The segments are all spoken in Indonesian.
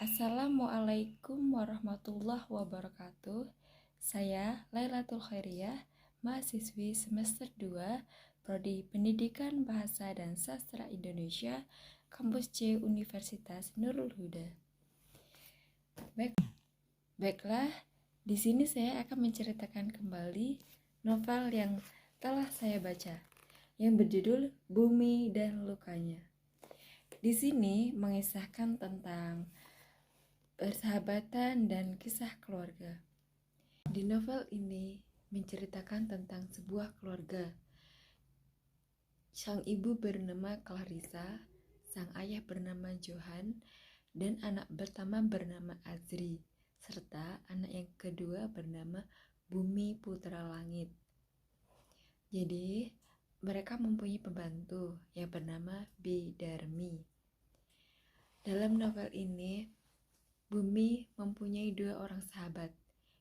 Assalamualaikum warahmatullahi wabarakatuh. Saya Lailatul Khairiyah, mahasiswi semester 2, Prodi Pendidikan Bahasa dan Sastra Indonesia, Kampus C Universitas Nurul Huda. Baiklah, di sini saya akan menceritakan kembali novel yang telah saya baca, yang berjudul Bumi dan Lukanya. Di sini mengisahkan tentang persahabatan dan kisah keluarga. Di novel ini menceritakan tentang sebuah keluarga. Sang ibu bernama Clarissa, sang ayah bernama Johan, dan anak pertama bernama Azri, serta anak yang kedua bernama Bumi Putra Langit. Jadi, mereka mempunyai pembantu yang bernama Bidarmi. Dalam novel ini, Bumi mempunyai 2 orang sahabat,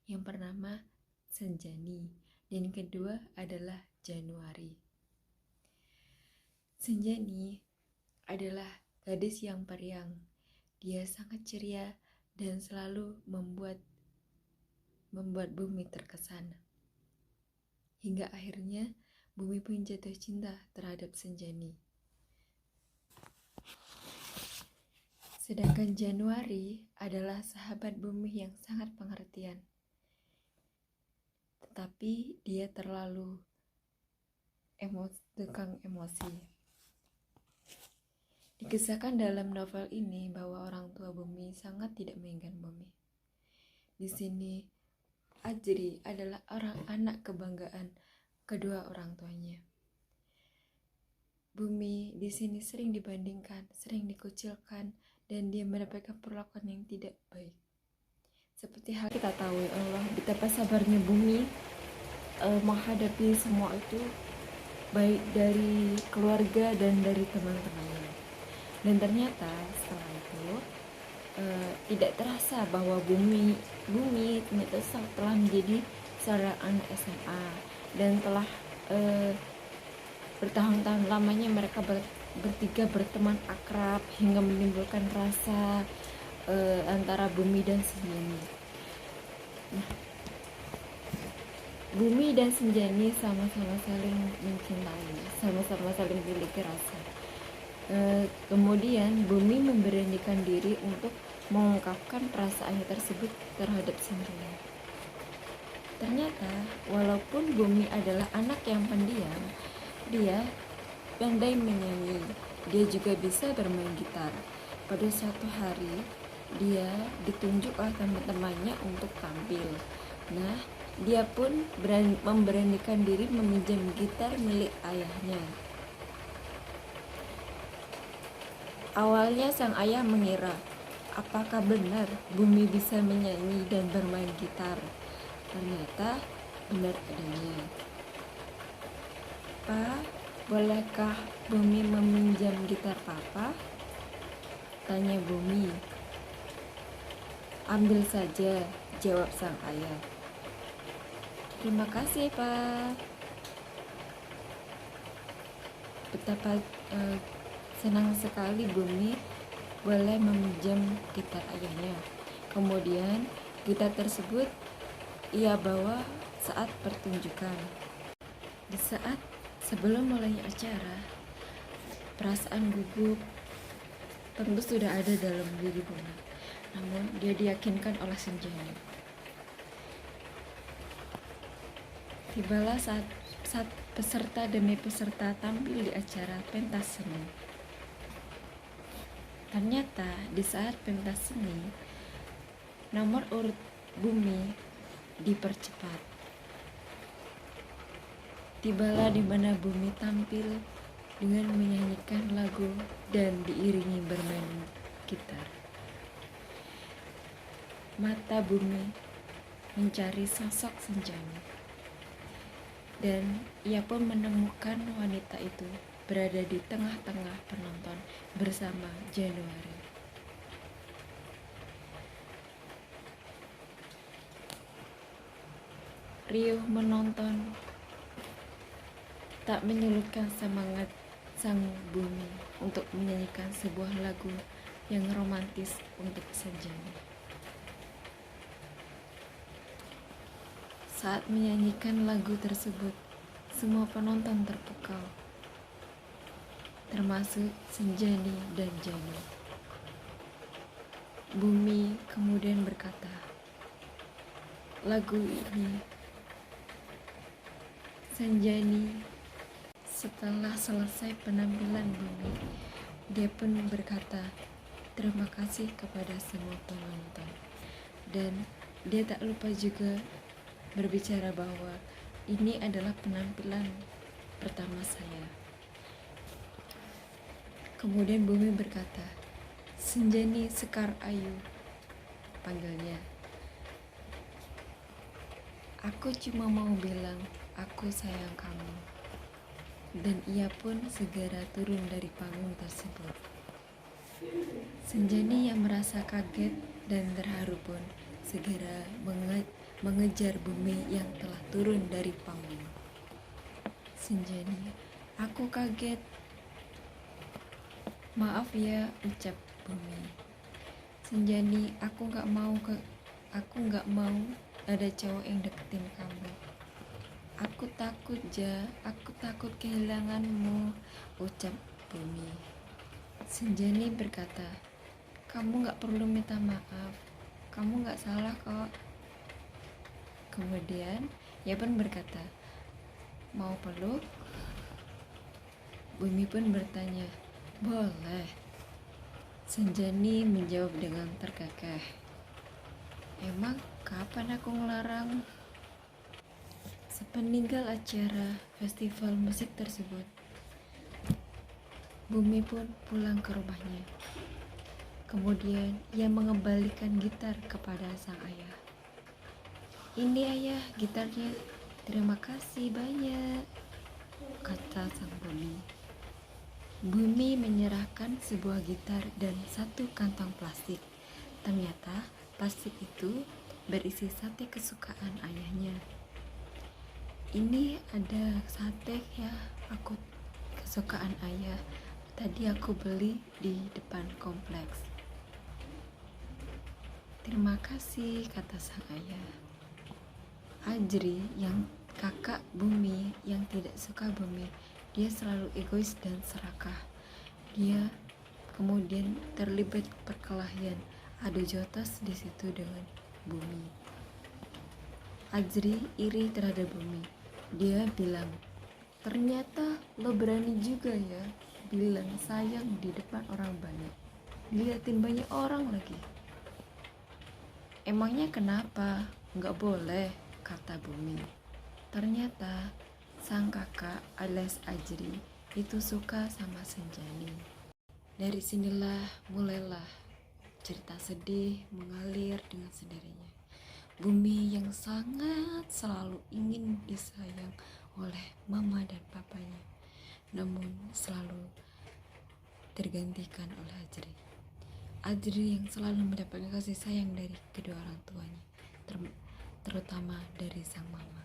yang pertama Senjani dan yang kedua adalah Januari. Senjani adalah gadis yang periang. Dia sangat ceria dan selalu membuat Bumi terkesan. Hingga akhirnya Bumi pun jatuh cinta terhadap Senjani. Sedangkan Januari adalah sahabat Bumi yang sangat pengertian. Tetapi dia terlalu tukang emosi. Dikisahkan dalam novel ini bahwa orang tua Bumi sangat tidak menginginkan Bumi. Di sini Azri adalah anak kebanggaan kedua orang tuanya. Bumi di sini sering dibandingkan, sering dikucilkan, dan dia mendapatkan perlakuan yang tidak baik. Seperti hal kita tahu ya Allah, betapa sabarnya Bumi menghadapi semua itu, baik dari keluarga dan dari teman-temannya. Dan ternyata setelah itu tidak terasa bahwa Bumi ternyata telah menjadi seorang anak SMA, dan telah bertahun-tahun lamanya mereka bertiga berteman akrab hingga menimbulkan rasa antara Bumi dan Senjani. Bumi dan Senjani sama-sama saling mencintai, sama-sama saling memiliki rasa. Kemudian Bumi memberanikan diri untuk mengungkapkan perasaannya tersebut terhadap Senjani. Ternyata walaupun Bumi adalah anak yang pendiam, dia pandai menyanyi. Dia juga bisa bermain gitar. Pada suatu hari, dia ditunjuk oleh teman-temannya untuk tampil. Nah, dia pun memberanikan diri meminjam gitar milik ayahnya. Awalnya sang ayah mengira, apakah benar Bumi bisa menyanyi dan bermain gitar? Ternyata benar adanya. "Pak, bolehkah Bumi meminjam gitar Papa?" tanya Bumi. "Ambil saja," jawab sang ayah. "Terima kasih, Pak." Betapa senang sekali Bumi boleh meminjam gitar ayahnya. Kemudian gitar tersebut ia bawa saat pertunjukan. Di saat sebelum mulainya acara, perasaan gugup tentu sudah ada dalam diri Bumi. Namun dia diyakinkan oleh Senjani. Tibalah saat peserta demi peserta tampil di acara pentas seni. Ternyata di saat pentas seni, nomor urut Bumi dipercepat. Tibalah di mana Bumi tampil dengan menyanyikan lagu dan diiringi bermain gitar. Mata Bumi mencari sosok Senjani, dan ia pun menemukan wanita itu berada di tengah-tengah penonton bersama Januari. Riuh menonton tak menyurutkan semangat sang Bumi untuk menyanyikan sebuah lagu yang romantis untuk Sanjani. Saat menyanyikan lagu tersebut, semua penonton terpukau, termasuk Sanjani dan Jani. Bumi kemudian berkata, lagu ini Sanjani. Setelah selesai penampilan Bumi, dia pun berkata terima kasih kepada semua penonton, dan dia tak lupa juga berbicara bahwa ini adalah penampilan pertama saya. Kemudian Bumi berkata, Sanjani Sekar Ayu, panggilnya. Aku cuma mau bilang, aku sayang kamu. Dan ia pun segera turun dari panggung tersebut. Sanjani yang merasa kaget dan terharu pun segera mengejar Bumi yang telah turun dari panggung. Sanjani, aku kaget. Maaf ya, ucap Bumi. Sanjani, aku nggak mau ada cowok yang deketin kamu. Aku takut kehilanganmu, ucap Bumi. Sanjani berkata, kamu nggak perlu minta maaf, kamu nggak salah kok. Kemudian ia pun berkata, mau peluk? Bumi pun bertanya, boleh. Sanjani menjawab dengan terkekeh, emang kapan aku ngelarang? Sepeninggal acara festival musik tersebut, Bumi pun pulang ke rumahnya. Kemudian ia mengembalikan gitar kepada sang ayah. Ini ayah gitarnya, terima kasih banyak, kata sang Bumi. Bumi menyerahkan sebuah gitar dan satu kantong plastik. Ternyata plastik itu berisi sate kesukaan ayahnya. Ini ada sate ya, aku kesukaan ayah. Tadi aku beli di depan kompleks. Terima kasih, kata sang ayah. Ajri, yang kakak Bumi yang tidak suka Bumi, dia selalu egois dan serakah. Dia kemudian terlibat perkelahian, adu jotos di situ dengan Bumi. Ajri iri terhadap Bumi. Dia bilang, ternyata lo berani juga ya bilang sayang di depan orang banyak. Liatin banyak orang lagi. Emangnya kenapa? Nggak boleh, kata Bumi. Ternyata sang kakak alias Ajri itu suka sama Sanjani. Dari sinilah mulailah cerita sedih mengalir dengan sendirinya. Bumi yang sangat selalu ingin disayang oleh mama dan papanya, namun selalu tergantikan oleh Ajri. Ajri yang selalu mendapatkan kasih sayang dari kedua orang tuanya, terutama dari sang mama.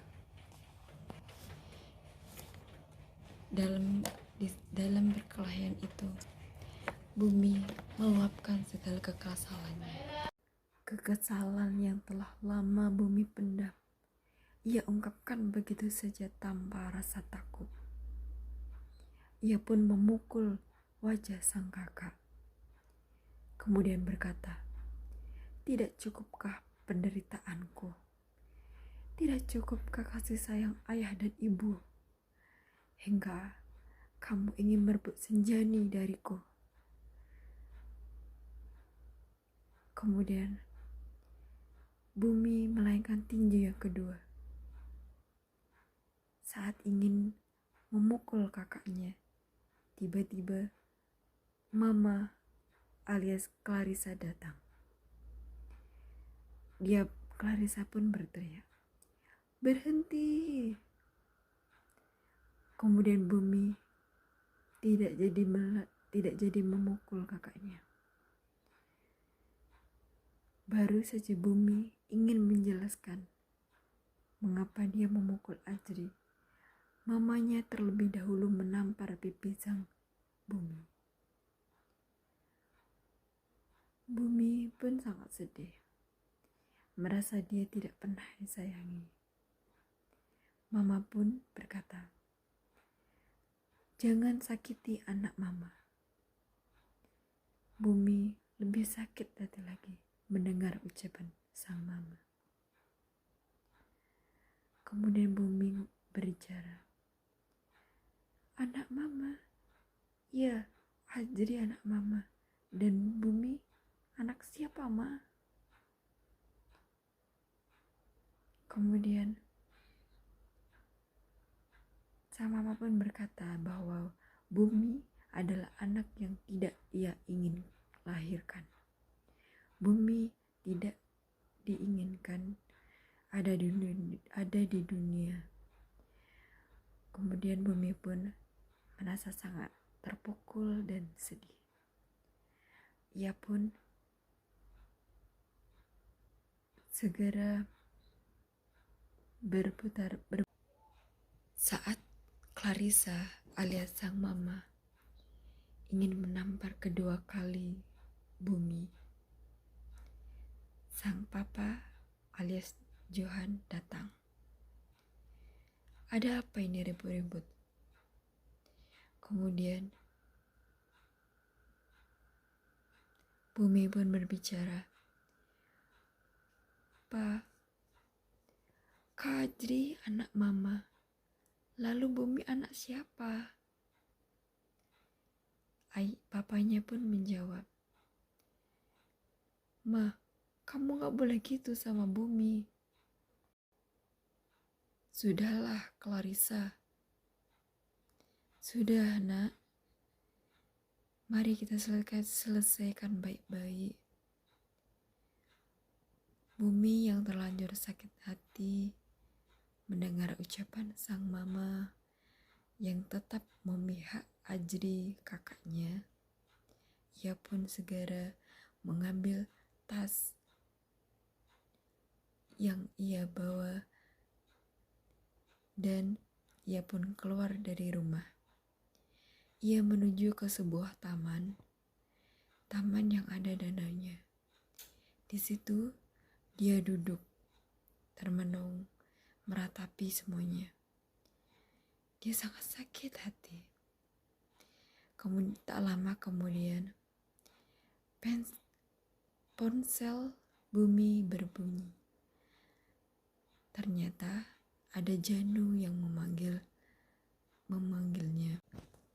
Dalam perkelahian itu, Bumi meluapkan segala kekesalan yang telah lama Bumi pendam. Ia ungkapkan begitu saja tanpa rasa takut. Ia pun memukul wajah sang kakak. Kemudian berkata, tidak cukupkah penderitaanku? Tidak cukupkah kasih sayang ayah dan ibu? Hingga kamu ingin merebut Sanjani dariku? Kemudian Bumi melayangkan tinju yang kedua. Saat ingin memukul kakaknya, tiba-tiba Mama alias Clarissa datang. Clarissa pun berteriak, berhenti. Kemudian Bumi tidak jadi memukul kakaknya. Baru saja Bumi ingin menjelaskan mengapa dia memukul Ajri, mamanya terlebih dahulu menampar pipi sang Bumi. Bumi pun sangat sedih, merasa dia tidak pernah disayangi. Mama pun berkata, "Jangan sakiti anak mama." Bumi lebih sakit hati lagi mendengar ucapan sang mama. Kemudian Bumi berbicara, "Anak mama? Ya, Azri anak mama. Dan Bumi anak siapa, Ma?" Kemudian sang mama pun berkata bahwa Bumi adalah anak yang tidak ia ingin lahirkan. Bumi tidak diinginkan ada di dunia. Kemudian Bumi pun merasa sangat terpukul dan sedih. Ia pun segera berputar. Saat Clarissa alias sang mama ingin menampar kedua kali Bumi, sang papa alias Johan datang. "Ada apa ini ribut-ribut?" Kemudian Bumi pun berbicara, "Pa, Kak Ajri anak mama, lalu Bumi anak siapa?" Papanya pun menjawab, "Ma, kamu gak boleh gitu sama Bumi." "Sudahlah, Clarissa. Sudah, nak. Mari kita selesaikan baik-baik." Bumi yang terlanjur sakit hati mendengar ucapan sang mama yang tetap memihak Ajri kakaknya. Ia pun segera mengambil tas yang ia bawa dan ia pun keluar dari rumah. Ia menuju ke sebuah taman yang ada danaunya. Di situ dia duduk termenung meratapi semuanya. Dia sangat sakit hati. Tak lama kemudian ponsel Bumi berbunyi. Ternyata ada Janu yang memanggilnya.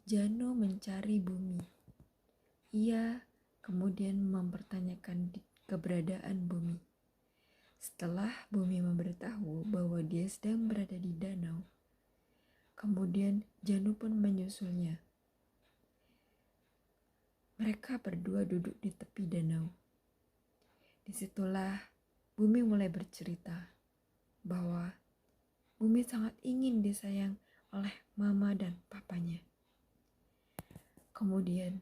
Janu mencari Bumi. Ia kemudian mempertanyakan keberadaan Bumi. Setelah Bumi memberitahu bahwa dia sedang berada di danau, kemudian Janu pun menyusulnya. Mereka berdua duduk di tepi danau. Disitulah Bumi mulai bercerita bahwa Bumi sangat ingin disayang oleh mama dan papanya. Kemudian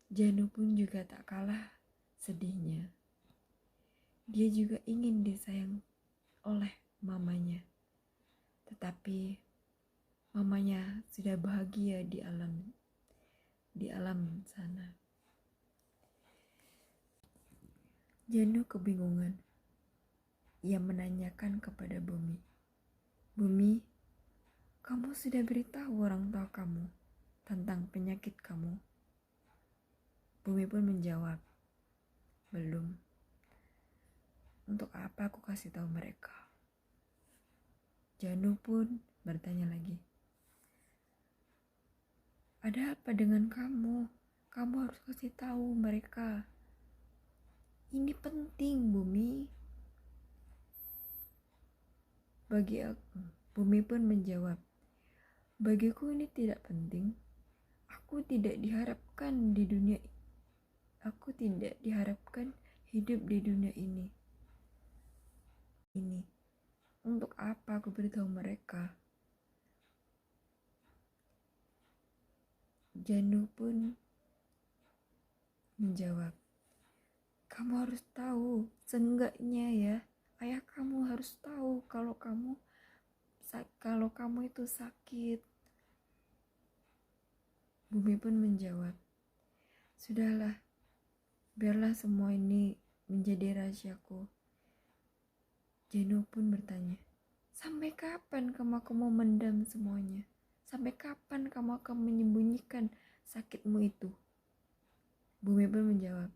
Janu pun juga tak kalah sedihnya. Dia juga ingin disayang oleh mamanya. Tetapi mamanya sudah bahagia di alam sana. Janu kebingungan. Ia menanyakan kepada Bumi, "Bumi, kamu sudah beritahu orang tua kamu tentang penyakit kamu?" Bumi pun menjawab, "Belum. Untuk apa aku kasih tahu mereka?" Janu pun bertanya lagi, "Ada apa dengan kamu? Kamu harus kasih tahu mereka. Ini penting, Bumi." Bagi aku, Bumi pun menjawab, "Bagiku ini tidak penting. Aku tidak diharapkan hidup di dunia ini. Untuk apa aku beritahu mereka?" Janu pun menjawab, "Kamu harus tahu, seenggaknya ya, ayah kamu harus tahu kalau kamu itu sakit." Bumi pun menjawab, "Sudahlah, Biarlah semua ini menjadi rahasiaku. Jeno pun bertanya, sampai kapan kamu akan memendam semuanya? Sampai kapan kamu akan menyembunyikan sakitmu itu? Bumi pun menjawab,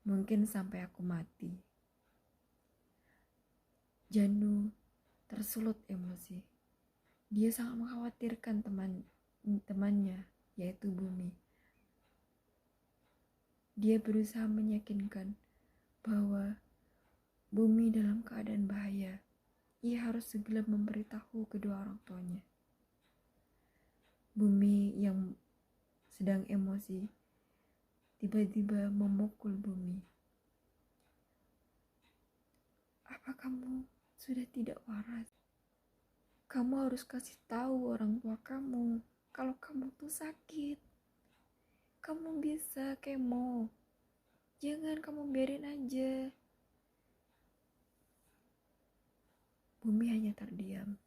mungkin sampai aku mati. Janu tersulut emosi. Dia sangat mengkhawatirkan temannya, yaitu Bumi. Dia berusaha meyakinkan bahwa Bumi dalam keadaan bahaya. Ia harus segera memberitahu kedua orang tuanya. Bumi yang sedang emosi tiba-tiba memukul Bumi. Apa kamu sudah tidak waras? Kamu harus kasih tahu orang tua kamu kalau kamu tuh sakit. Kamu bisa kemo. Jangan kamu biarin aja. Bumi hanya terdiam.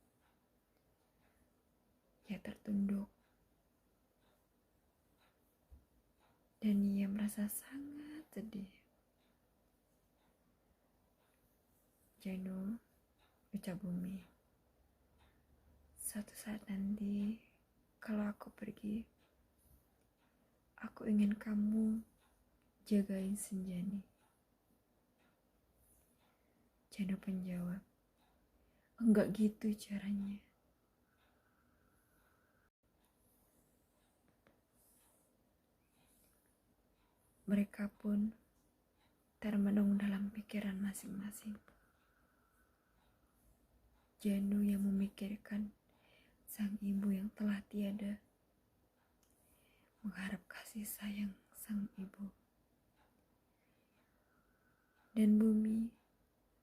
Ia tertunduk. Dan ia merasa sangat sedih. Jeno, ucap Bumi. Suatu saat nanti, kalau aku pergi, aku ingin kamu jagain Senjani. Jeno menjawab, enggak gitu caranya. Mereka pun termenung dalam pikiran masing-masing. Janu yang memikirkan sang ibu yang telah tiada, mengharap kasih sayang sang ibu. Dan Bumi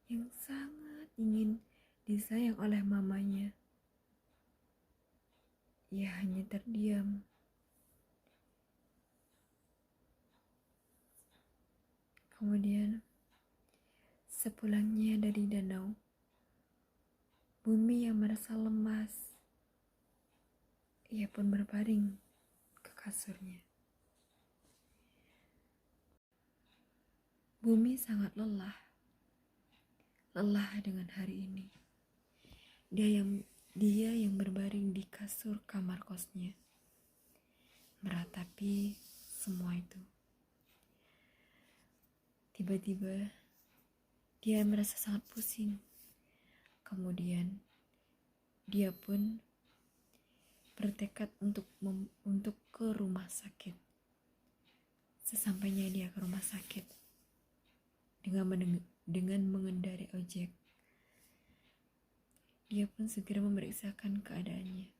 yang sangat ingin disayang oleh mamanya. Ia hanya terdiam. Kemudian, sepulangnya dari danau, Bumi yang merasa lemas, ia pun berbaring ke kasurnya. Bumi sangat lelah dengan hari ini. Dia yang berbaring di kasur kamar kosnya, meratapi semua itu. Tiba-tiba, dia merasa sangat pusing. Kemudian, dia pun bertekad untuk ke rumah sakit. Sesampainya dia ke rumah sakit, dengan mengendari ojek, dia pun segera memeriksakan keadaannya.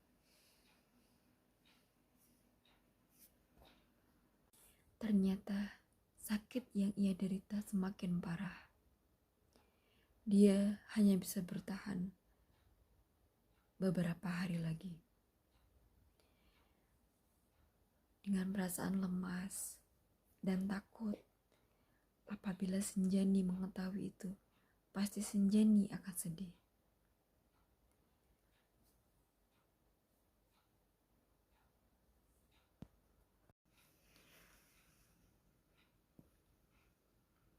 Ternyata sakit yang ia derita semakin parah. Dia hanya bisa bertahan beberapa hari lagi. Dengan perasaan lemas dan takut, apabila Senjani mengetahui itu, pasti Senjani akan sedih.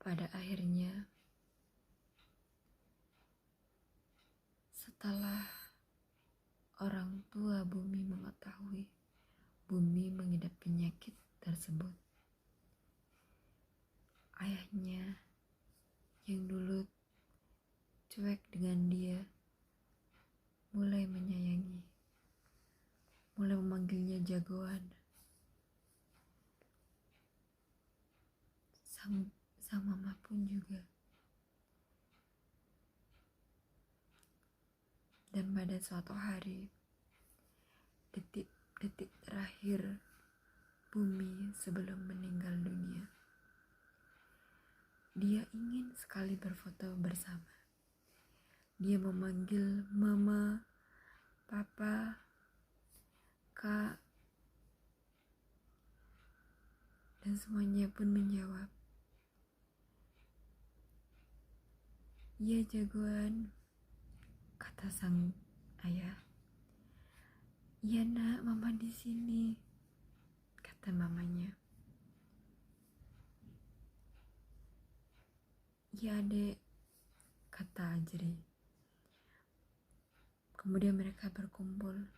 Pada akhirnya, setelah orang tua Bumi mengetahui Bumi mengidap penyakit tersebut, ayahnya yang dulu cuek dengan dia mulai menyayangi, mulai memanggilnya jagoan. Sang mama pun juga. Dan pada suatu hari, detik-detik terakhir Bumi sebelum meninggal dunia, dia ingin sekali berfoto bersama. Dia memanggil mama, papa, kak, dan semuanya pun menjawab, "Iya jagoan," kata sang ayah. "Iya nak, mama di sini," kata mamanya. "Iya dek," kata Ajri. Kemudian mereka berkumpul.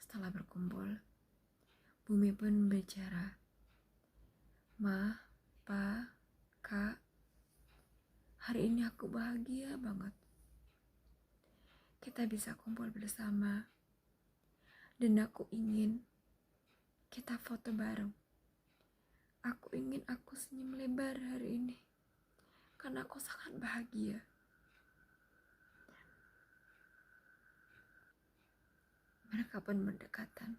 Setelah berkumpul, Bumi pun bicara. "Ma, Pa, Kak, hari ini aku bahagia banget. Kita bisa kumpul bersama. Dan aku ingin kita foto bareng. Aku ingin aku senyum lebar hari ini. Karena aku sangat bahagia." Mereka pun berdekatan.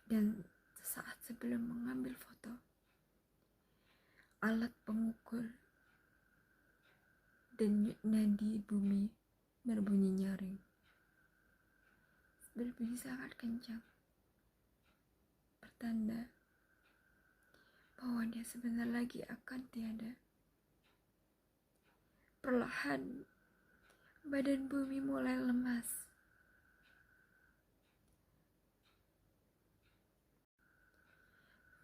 Dan sesaat sebelum mengambil foto, alat pengukur denyut nadi Bumi berbunyi nyaring. Berbunyi sangat kencang. Pertanda bahwa dia sebentar lagi akan tiada. Perlahan, badan Bumi mulai lemas.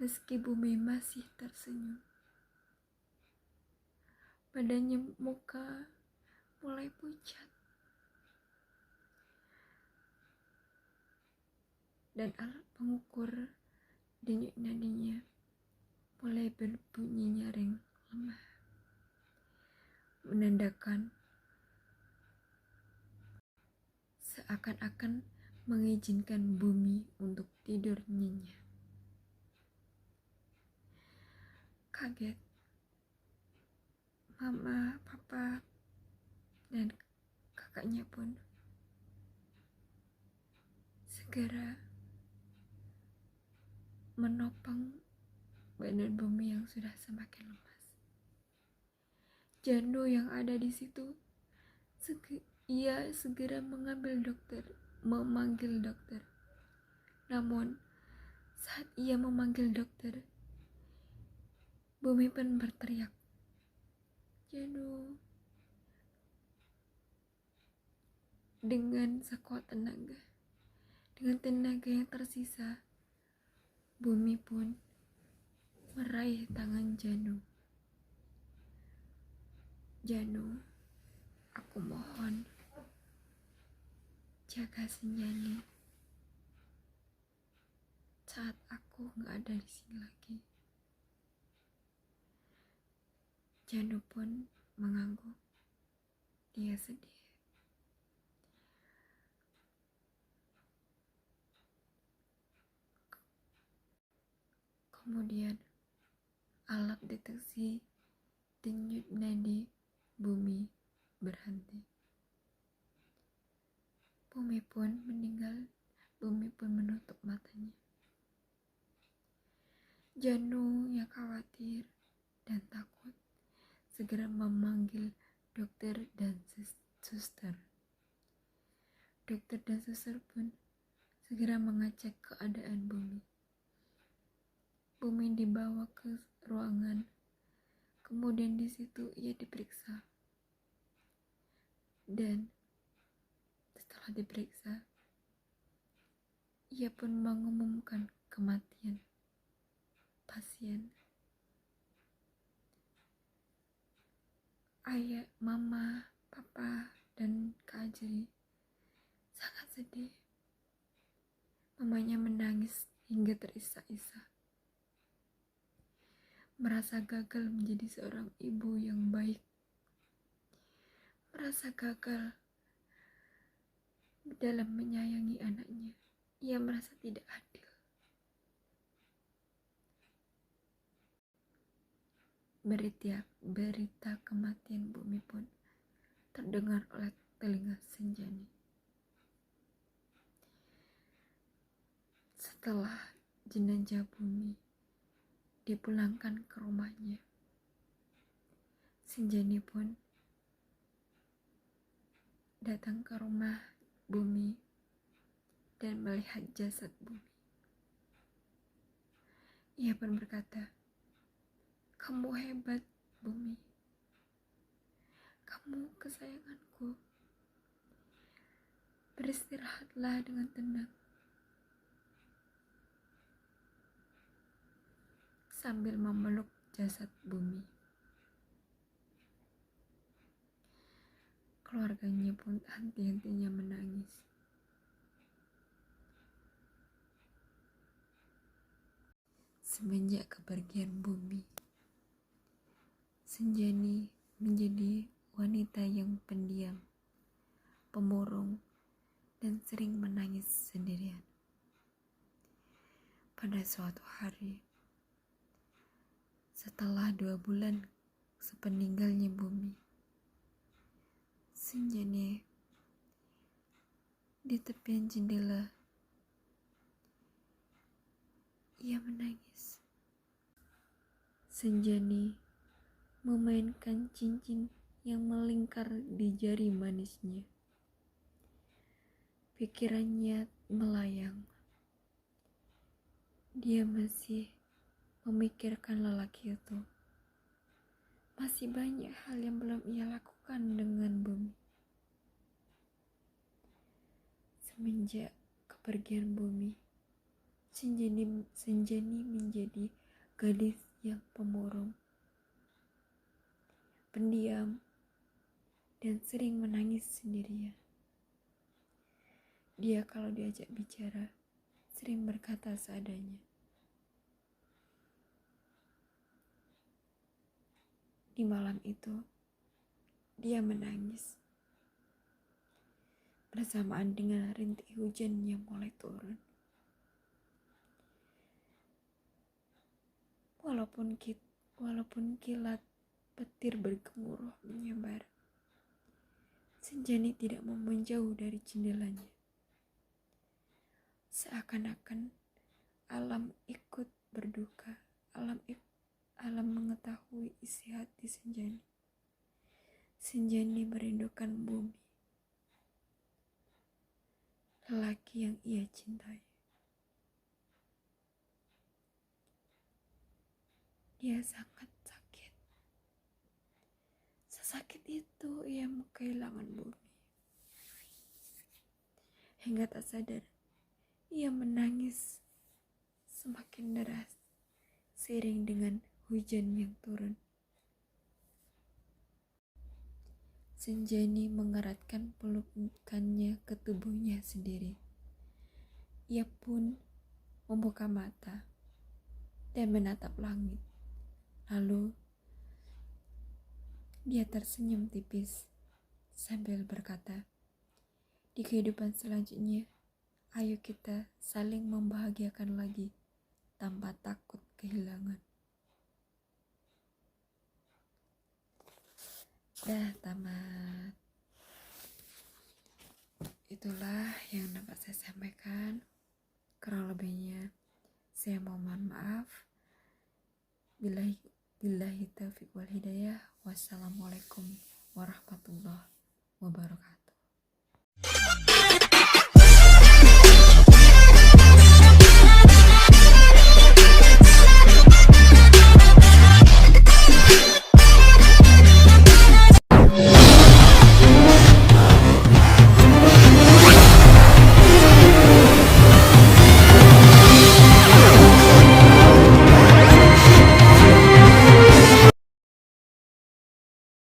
Meski Bumi masih tersenyum, badannya muka mulai pucat. Dan alat pengukur denyut nadinya mulai berbunyi nyaring lemah, menandakan seakan-akan mengizinkan Bumi untuk tidur nyenyak. Kaget, Mama, Papa, dan kakaknya pun segera menopang badan Bumi yang sudah semakin lemas. Janu yang ada di situ, ia segera memanggil dokter. Namun, saat ia memanggil dokter, Bumi pun berteriak, "Janu!" Dengan sekuat tenaga. Dengan tenaga yang tersisa, Bumi pun meraih tangan Janu. "Janu, aku mohon, jaga Senjani saat aku gak ada di sini lagi." Janu pun mengangguk. Dia sedih. Kemudian, alat deteksi denyut nadi Bumi berhenti. Bumi pun meninggal. Bumi pun menutup matanya. Janu yang khawatir dan takut segera memanggil dokter dan suster. Dokter dan suster pun segera mengecek keadaan Bumi. Bumi dibawa ke ruangan. Kemudian di situ ia diperiksa. Dan setelah diperiksa, ia pun mengumumkan kematian pasien. Ayah, Mama, Papa, dan Kak Ajri sangat sedih. Mamanya menangis hingga terisak-isak. Merasa gagal menjadi seorang ibu yang baik. Merasa gagal dalam menyayangi anaknya. Ia merasa tidak adil. Berita kematian Bumi pun terdengar oleh telinga Senjani. Setelah jenazah Bumi dipulangkan ke rumahnya, Senjani pun datang ke rumah Bumi dan melihat jasad Bumi. Ia pun berkata, "Kamu hebat, Bumi. Kamu kesayanganku. Beristirahatlah dengan tenang." Sambil memeluk jasad Bumi. Keluarganya pun henti-hentinya menangis. Semenjak kepergian Bumi, Senjani menjadi wanita yang pendiam, pemurung, dan sering menangis sendirian. Pada suatu hari, setelah 2 bulan sepeninggalnya Bumi, Senjani di tepian jendela, ia menangis. Senjani memainkan cincin yang melingkar di jari manisnya. Pikirannya melayang. Dia masih memikirkan lelaki itu. Masih banyak hal yang belum ia lakukan dengan Bumi. Semenjak kepergian Bumi, Senjani menjadi gadis yang pemurung, pendiam, dan sering menangis sendirian. Dia kalau diajak bicara, sering berkata seadanya. Di malam itu, dia menangis. Bersamaan dengan rintik hujan yang mulai turun. Walaupun kilat petir bergemuruh menyebar, Senjani tidak mau menjauh dari jendelanya. Seakan-akan alam ikut berduka, alam mengetahui isi hati Senjani. Senjani merindukan Bumi, lelaki yang ia cintai. Dia sangat sakit. Sesakit itu ia kehilangan Bumi. Hingga tak sadar, ia menangis semakin deras seiring dengan hujan yang turun. Senjani mengeratkan pelukannya ke tubuhnya sendiri. Ia pun membuka mata dan menatap langit. Lalu dia tersenyum tipis sambil berkata, di kehidupan selanjutnya, ayo kita saling membahagiakan lagi tanpa takut kehilangan. Dah tamat. Itulah yang dapat saya sampaikan. Kurang lebihnya saya mohon maaf. Billahi taufiq wal hidayah. Wassalamualaikum warahmatullahi wabarakatuh.